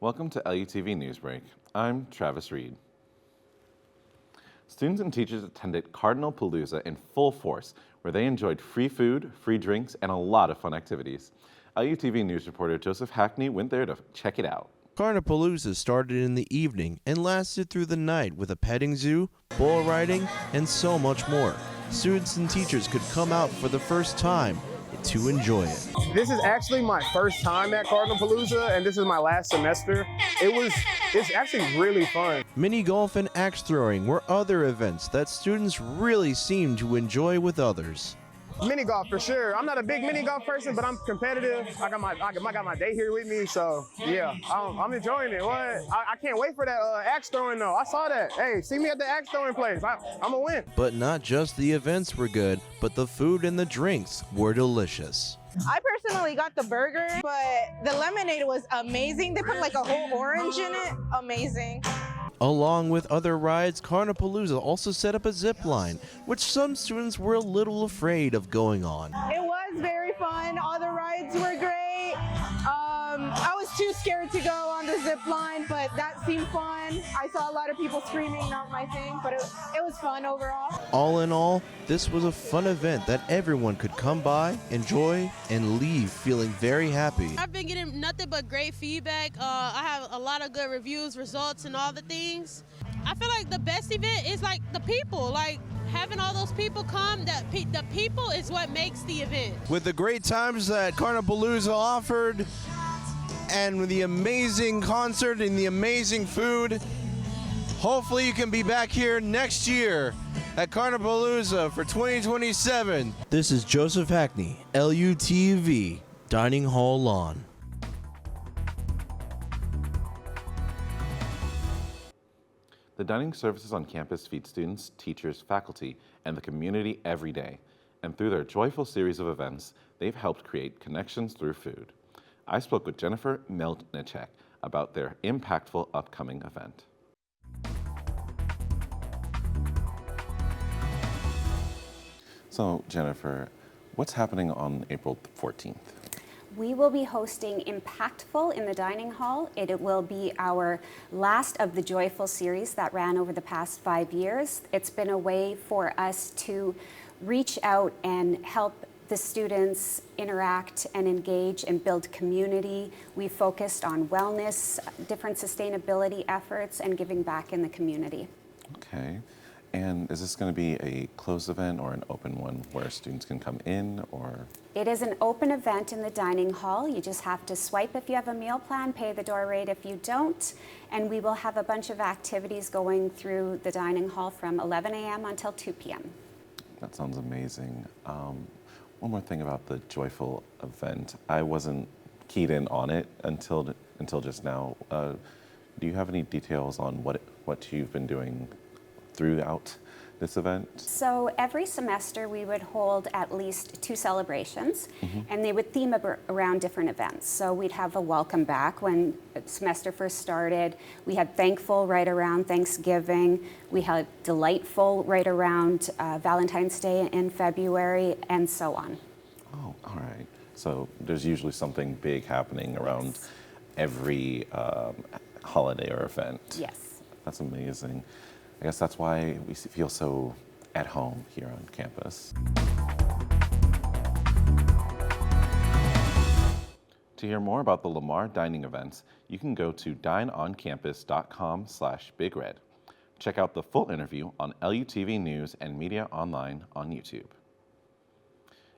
Welcome to LUTV News Break. I'm Travis Reed. Students and teachers attended Cardinal Palooza in full force, where they enjoyed free food, free drinks, and a lot of fun activities. LUTV News reporter Joseph Hackney went there to check it out. Carnapalooza started in the evening and lasted through the night with a petting zoo, bull riding, and so much more. Students and teachers could come out for the first time to enjoy it. This is actually my first time at Cardinal-Palooza, and this is my last semester. It's actually really fun. Mini golf and axe throwing were other events that students really seemed to enjoy with others. Mini golf for sure. I'm not a big mini golf person, but I'm competitive. I got my day here with me, so yeah, I'm enjoying it. What? I can't wait for that axe throwing though. I saw that. Hey, see me at the axe throwing place. I'm gonna win. But not just the events were good, but the food and the drinks were delicious. I personally got the burger, but the lemonade was amazing. They put like a whole orange in it. Amazing. Along with other rides, Carnapalooza also set up a zip line, which some students were a little afraid of going on. It was very fun. All the rides were great. I was too scared to go on the zip line, but that seemed fun. I saw a lot of people screaming, not my thing, but it was fun overall. All in all, this was a fun event that everyone could come by, enjoy, and leave feeling very happy. I've been getting nothing but great feedback. I have a lot of good reviews, results, and all the things. I feel like the best event is like the people, like having all those people come. The people is what makes the event. With the great times that Carnapalooza offered, and with the amazing concert and the amazing food, hopefully you can be back here next year at Carnapalooza for 2027. This is Joseph Hackney, LUTV, Dining Hall Lawn. The dining services on campus feed students, teachers, faculty, and the community every day. And through their joyful series of events, they've helped create connections through food. I spoke with Jennifer Melnichek about their impactful upcoming event. So, Jennifer, what's happening on April 14th? We will be hosting Impactful in the Dining Hall. It will be our last of the Joyful series that ran over the past 5 years. It's been a way for us to reach out and help the students interact and engage and build community. We focused on wellness, different sustainability efforts, and giving back in the community. Okay. And is this going to be a closed event or an open one where students can come in, or? It is an open event in the dining hall. You just have to swipe if you have a meal plan, pay the door rate if you don't, and we will have a bunch of activities going through the dining hall from 11 a.m. until 2 p.m. That sounds amazing. One more thing about the joyful event. I wasn't keyed in on it until just now. Do you have any details on what you've been doing throughout this event? So every semester we would hold at least 2 celebrations, and they would theme around different events. So we'd have a welcome back when the semester first started. We had thankful right around Thanksgiving. We had delightful right around Valentine's Day in February, and so on. Oh, all right. So there's usually something big happening around every holiday or event. Yes. That's amazing. I guess that's why we feel so at home here on campus. To hear more about the Lamar dining events, you can go to dineoncampus.com/bigred. Check out the full interview on LUTV News and Media Online on YouTube.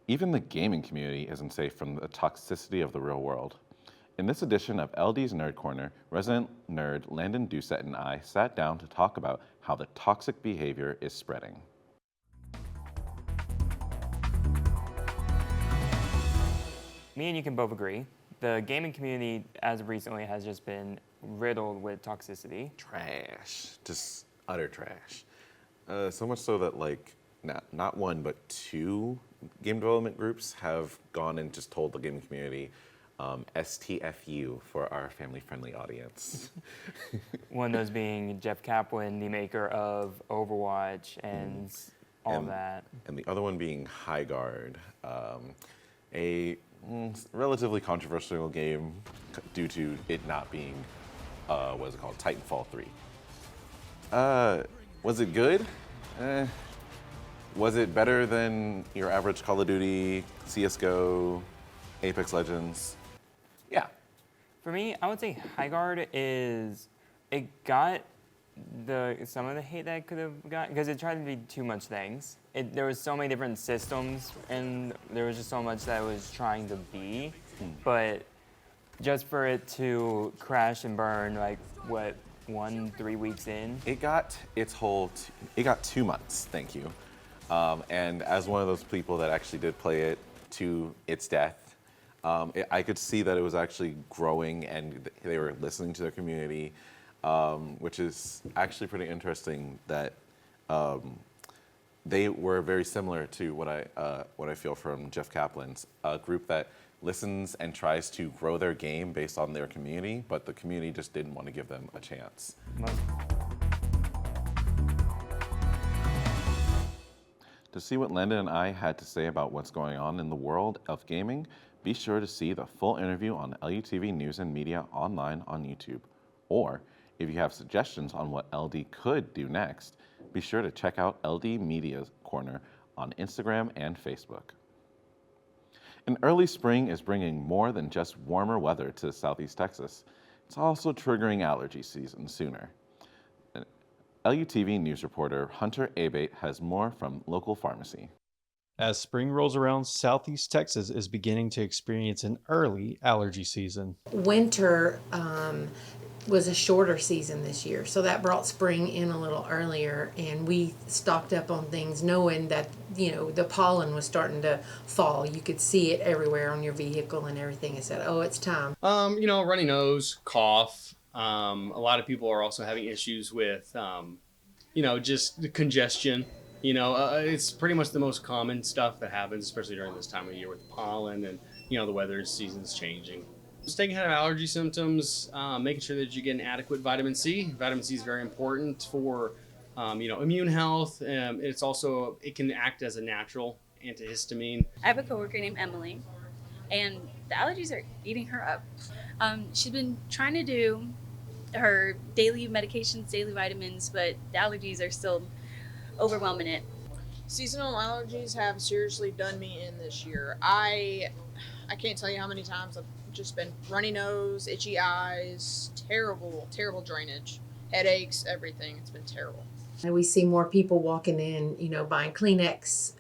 Even the gaming community isn't safe from the toxicity of the real world. In this edition of LD's Nerd Corner, resident nerd Landon Doucette and I sat down to talk about how the toxic behavior is spreading. Me and you can both agree. The gaming community, as of recently, has just been riddled with toxicity. Trash, just utter trash. So much so that not one, but 2 game development groups have gone and just told the gaming community, STFU for our family-friendly audience. One of those being Jeff Kaplan, the maker of Overwatch and all that. And the other one being High Guard, a relatively controversial game due to it not being what is it called? Titanfall 3. Was it good? Was it better than your average Call of Duty, CSGO, Apex Legends? Yeah. For me, I would say Highguard it got some of the hate that it could have got because it tried to be too much things. There was so many different systems and there was just so much that it was trying to be, but just for it to crash and burn like 3 weeks in. It got it got 2 months, thank you. And as one of those people that actually did play it to its death, I could see that it was actually growing and they were listening to their community, which is actually pretty interesting that they were very similar to what I feel from Jeff Kaplan's, a group that listens and tries to grow their game based on their community, but the community just didn't want to give them a chance. To see what Landon and I had to say about what's going on in the world of gaming, be sure to see the full interview on LUTV News and Media online on YouTube. Or, if you have suggestions on what LD could do next, be sure to check out LD Media's Corner on Instagram and Facebook. An early spring is bringing more than just warmer weather to Southeast Texas. It's also triggering allergy season sooner. LUTV News reporter Hunter Abate has more from local pharmacy. As spring rolls around, Southeast Texas is beginning to experience an early allergy season. Winter was a shorter season this year, so that brought spring in a little earlier, and we stocked up on things knowing that, the pollen was starting to fall. You could see it everywhere on your vehicle and everything, and said, oh, it's time. Runny nose, cough. A lot of people are also having issues with, just the congestion. It's pretty much the most common stuff that happens, especially during this time of year with pollen and, the weather season's changing. Staying ahead of allergy symptoms, making sure that you get an adequate vitamin C. Vitamin C is very important for, immune health. It can act as a natural antihistamine. I have a coworker named Emily, and the allergies are eating her up. She's been trying to do her daily medications, daily vitamins, but the allergies are still overwhelming it. Seasonal allergies have seriously done me in this year. I can't tell you how many times I've just been runny nose, itchy eyes, terrible drainage, headaches, everything. It's been terrible. And we see more people walking in, buying Kleenex,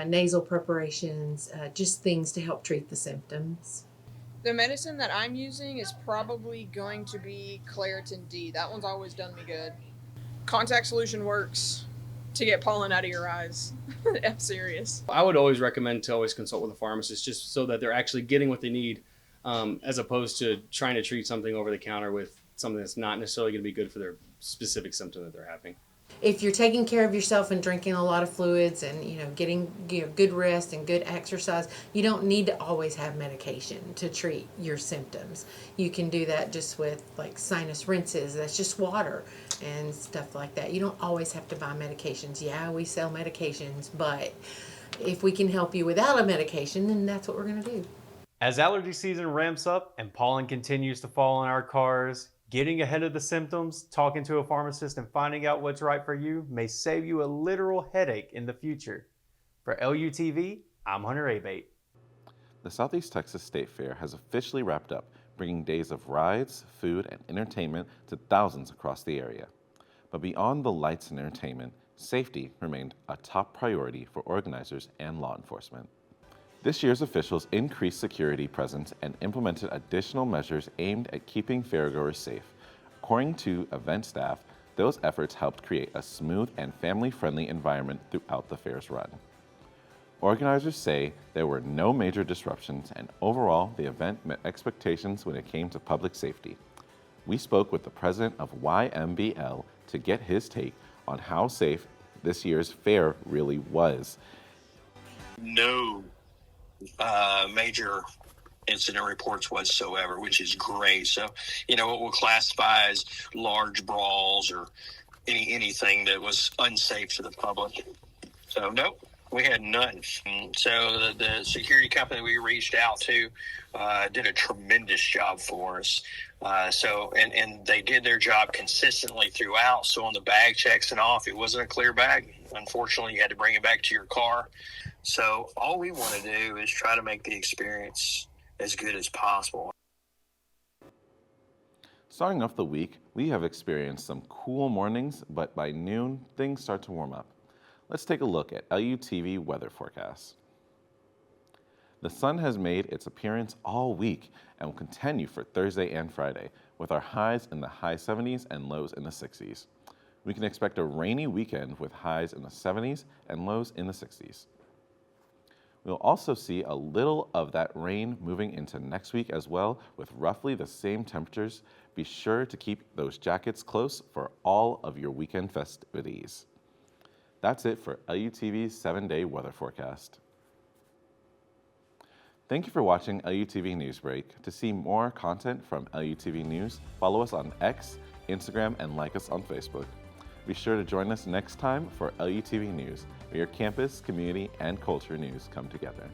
nasal preparations, just things to help treat the symptoms. The medicine that I'm using is probably going to be Claritin D. That one's always done me good. Contact solution works to get pollen out of your eyes. I'm serious. I would always recommend to always consult with a pharmacist just so that they're actually getting what they need, as opposed to trying to treat something over the counter with something that's not necessarily going to be good for their specific symptom that they're having. If you're taking care of yourself and drinking a lot of fluids and getting good rest and good exercise, you don't need to always have medication to treat your symptoms. You can do that just with like sinus rinses. That's just water and stuff like that. You don't always have to buy medications. Yeah, we sell medications, but if we can help you without a medication, then that's what we're going to do. As allergy season ramps up and pollen continues to fall on our cars, getting ahead of the symptoms, talking to a pharmacist, and finding out what's right for you may save you a literal headache in the future. For LUTV, I'm Hunter Abate. The Southeast Texas State Fair has officially wrapped up, bringing days of rides, food, and entertainment to thousands across the area. But beyond the lights and entertainment, safety remained a top priority for organizers and law enforcement. This year's officials increased security presence and implemented additional measures aimed at keeping fairgoers safe. According to event staff, those efforts helped create a smooth and family-friendly environment throughout the fair's run. Organizers say there were no major disruptions, and overall, the event met expectations when it came to public safety. We spoke with the president of YMBL to get his take on how safe this year's fair really was. No major incident reports whatsoever, which is great. So, what we'll classify as large brawls or anything that was unsafe to the public. So, nope, We had none. So the security company we reached out to did a tremendous job for us. And they did their job consistently throughout. So on the bag checks and off, it wasn't a clear bag. Unfortunately, you had to bring it back to your car. So all we want to do is try to make the experience as good as possible. Starting off the week, we have experienced some cool mornings, but by noon, things start to warm up. Let's take a look at LUTV weather forecasts. The sun has made its appearance all week and will continue for Thursday and Friday, with our highs in the high 70s and lows in the 60s. We can expect a rainy weekend with highs in the 70s and lows in the 60s. We'll also see a little of that rain moving into next week as well, with roughly the same temperatures. Be sure to keep those jackets close for all of your weekend festivities. That's it for LUTV's 7-day weather forecast. Thank you for watching LUTV News Break. To see more content from LUTV News, follow us on X, Instagram, and like us on Facebook. Be sure to join us next time for LUTV News, where your campus, community, and culture news come together.